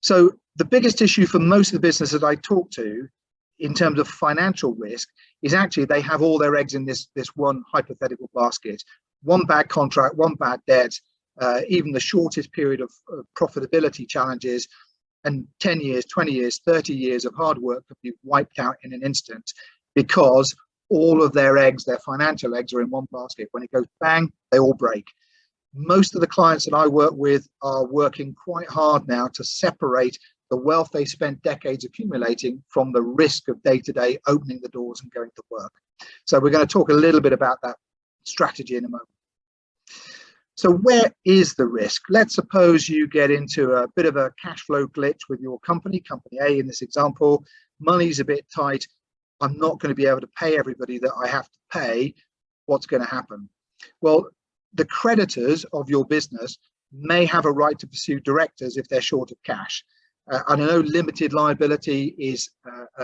So the biggest issue for most of the businesses I talk to in terms of financial risk is actually they have all their eggs in this one hypothetical basket. One bad contract, one bad debt, even the shortest period of profitability challenges, and 10 years, 20 years, 30 years of hard work could be wiped out in an instant because all of their eggs, their financial eggs, are in one basket. When it goes bang, they all break. Most of the clients that I work with are working quite hard now to separate the wealth they spent decades accumulating from the risk of day-to-day opening the doors and going to work. So we're going to talk a little bit about that strategy in a moment. So where is the risk? Let's suppose you get into a bit of a cash flow glitch with your company, company A in this example. Money's a bit tight. I'm not going to be able to pay everybody that I have to pay. What's going to happen? Well, the creditors of your business may have a right to pursue directors if they're short of cash. I know limited liability is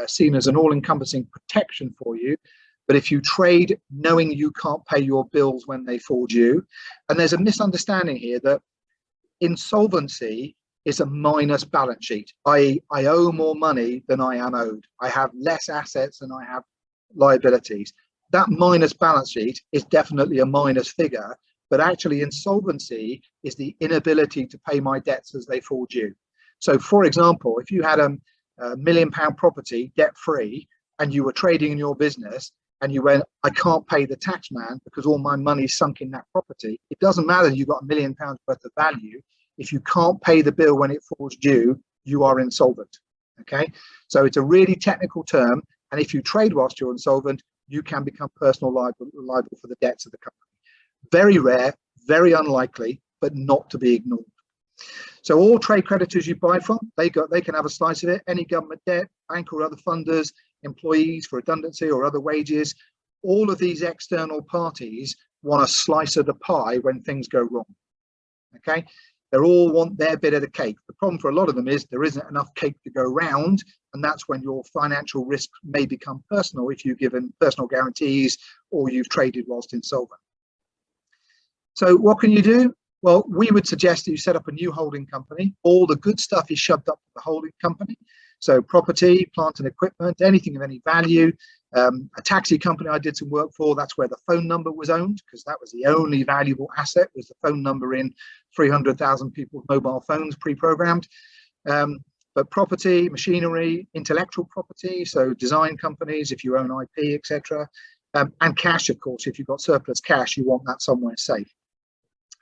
seen as an all-encompassing protection for you, but if you trade knowing you can't pay your bills when they fall due, and there's a misunderstanding here that insolvency is a minus balance sheet. I owe more money than I am owed. I have less assets than I have liabilities. That minus balance sheet is definitely a minus figure, but actually insolvency is the inability to pay my debts as they fall due. So for example, if you had a £1 million property debt-free and you were trading in your business and you went, I can't pay the tax man because all my money's sunk in that property, it doesn't matter you've got £1 million worth of value. If you can't pay the bill when it falls due, you are insolvent, okay? So it's a really technical term, and if you trade whilst you're insolvent, you can become personal liable for the debts of the company. Very rare, very unlikely, but not to be ignored. So all trade creditors you buy from, they can have a slice of it. Any government debt, bank or other funders, employees for redundancy or other wages, all of these external parties want a slice of the pie when things go wrong, okay? They all want their bit of the cake. The problem for a lot of them is there isn't enough cake to go round, and that's when your financial risk may become personal if you've given personal guarantees or you've traded whilst insolvent. So what can you do? Well, we would suggest that you set up a new holding company. All the good stuff is shoved up to the holding company. So property, plant and equipment, anything of any value. A taxi company I did some work for, that's where the phone number was owned, because that was the only valuable asset, was the phone number in 300,000 people's mobile phones pre-programmed. But property, machinery, intellectual property, so design companies, if you own IP, etc. And cash, of course, if you've got surplus cash, you want that somewhere safe.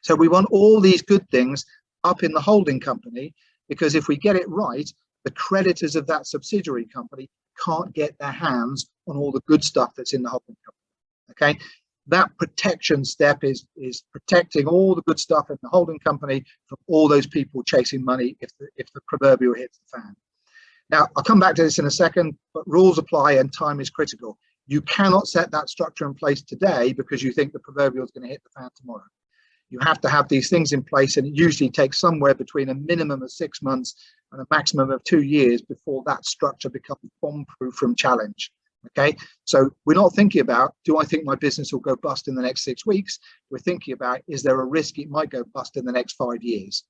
So we want all these good things up in the holding company, because if we get it right, the creditors of that subsidiary company can't get their hands on all the good stuff that's in the holding company, okay? That protection step is protecting all the good stuff in the holding company from all those people chasing money if the proverbial hits the fan. Now, I'll come back to this in a second, but rules apply and time is critical. You cannot set that structure in place today because you think the proverbial is going to hit the fan tomorrow. You have to have these things in place, and it usually takes somewhere between a minimum of 6 months and a maximum of 2 years before that structure becomes bomb-proof from challenge, okay? So we're not thinking about, do I think my business will go bust in the next 6 weeks? We're thinking about, is there a risk it might go bust in the next 5 years?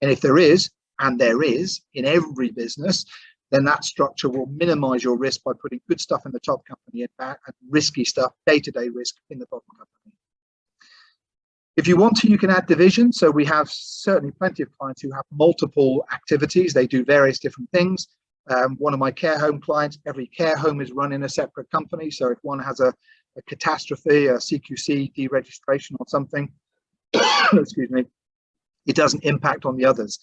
And if there is, and there is in every business, then that structure will minimize your risk by putting good stuff in the top company and risky stuff, day-to-day risk, in the bottom company. If you want to, you can add division. So we have certainly plenty of clients who have multiple activities. They do various different things. One of my care home clients, every care home is run in a separate company. So if one has a catastrophe, a CQC deregistration or something, excuse me, it doesn't impact on the others.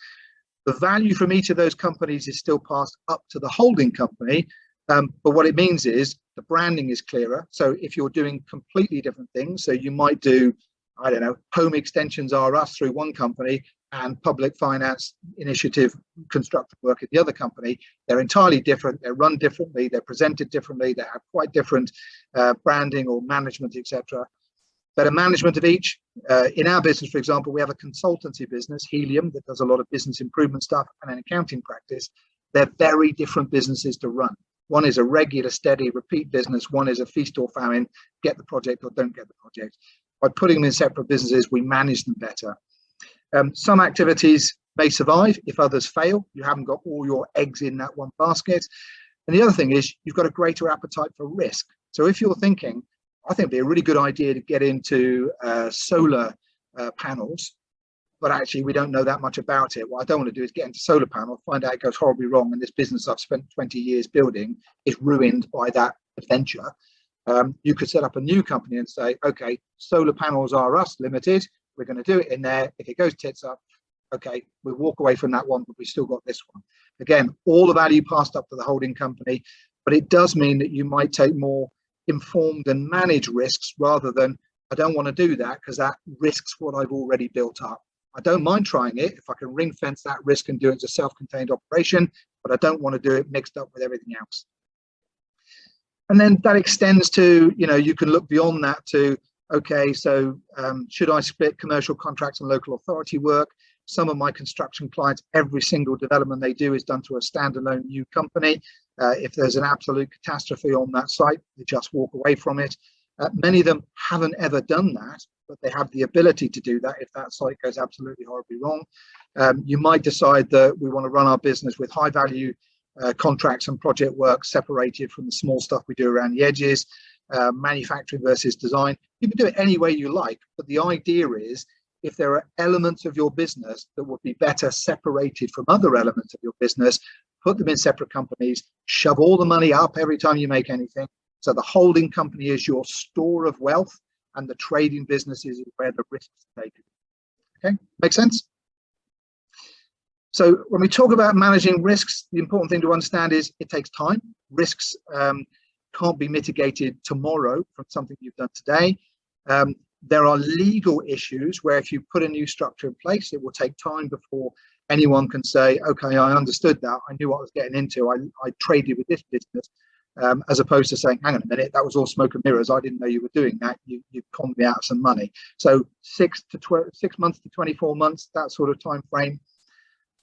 The value from each of those companies is still passed up to the holding company. But what it means is the branding is clearer. So if you're doing completely different things, so you might do, I don't know, home extensions are us through one company and public finance initiative construction work at the other company. They're entirely different. They're run differently. They're presented differently. They have quite different branding or management, etc. Better management of each. In our business, for example, we have a consultancy business, Helium, that does a lot of business improvement stuff, and an accounting practice. They're very different businesses to run. One is a regular, steady, repeat business. One is a feast or famine, get the project or don't get the project. By putting them in separate businesses, we manage them better. Some activities may survive. If others fail, you haven't got all your eggs in that one basket. And the other thing is you've got a greater appetite for risk. So if you're thinking, I think it'd be a really good idea to get into solar panels, but actually we don't know that much about it. What I don't want to do is get into solar panels, find out it goes horribly wrong, and this business I've spent 20 years building is ruined by that adventure. You could set up a new company and say, okay, solar panels are us limited. We're going to do it in there. If it goes tits up, okay, we'll walk away from that one, but we still got this one. Again, all the value passed up to the holding company, but it does mean that you might take more informed and managed risks rather than, I don't want to do that because that risks what I've already built up. I don't mind trying it if I can ring fence that risk and do it as a self-contained operation, but I don't want to do it mixed up with everything else. And then that extends to, you can look beyond that to, okay, so should I split commercial contracts and local authority work? Some of my construction clients, every single development they do is done to a standalone new company. If there's an absolute catastrophe on that site, they just walk away from it. Many of them haven't ever done that, but they have the ability to do that if that site goes absolutely horribly wrong. You might decide that we want to run our business with high value contracts and project work separated from the small stuff we do around the edges, manufacturing versus design. You can do it any way you like, but the idea is if there are elements of your business that would be better separated from other elements of your business, put them in separate companies, shove all the money up every time you make anything. So the holding company is your store of wealth and the trading business is where the risks are taken. Okay, make sense? So when we talk about managing risks, the important thing to understand is it takes time. Risks can't be mitigated tomorrow from something you've done today. There are legal issues where if you put a new structure in place, it will take time before anyone can say, okay, I understood that. I knew what I was getting into. I traded with this business, as opposed to saying, hang on a minute, that was all smoke and mirrors. I didn't know you were doing that. You conned me out of some money. So 6 months to 24 months, that sort of time frame.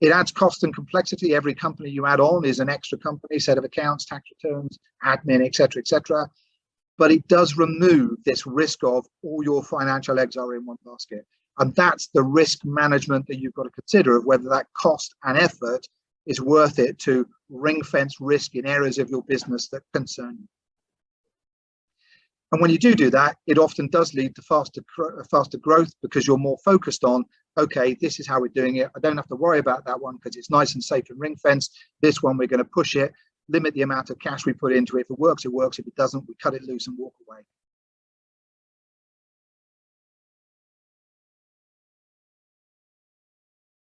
It adds cost and complexity. Every company you add on is an extra company, set of accounts, tax returns, admin, et cetera, but it does remove this risk of all your financial eggs are in one basket. And that's the risk management that you've got to consider of whether that cost and effort is worth it to ring fence risk in areas of your business that concern you. And when you do that, it often does lead to faster growth because you're more focused on, okay, this is how we're doing it. I don't have to worry about that one because it's nice and safe and ring fenced. This one, we're going to push it, limit the amount of cash we put into it. If it works, it works. If it doesn't, we cut it loose and walk away.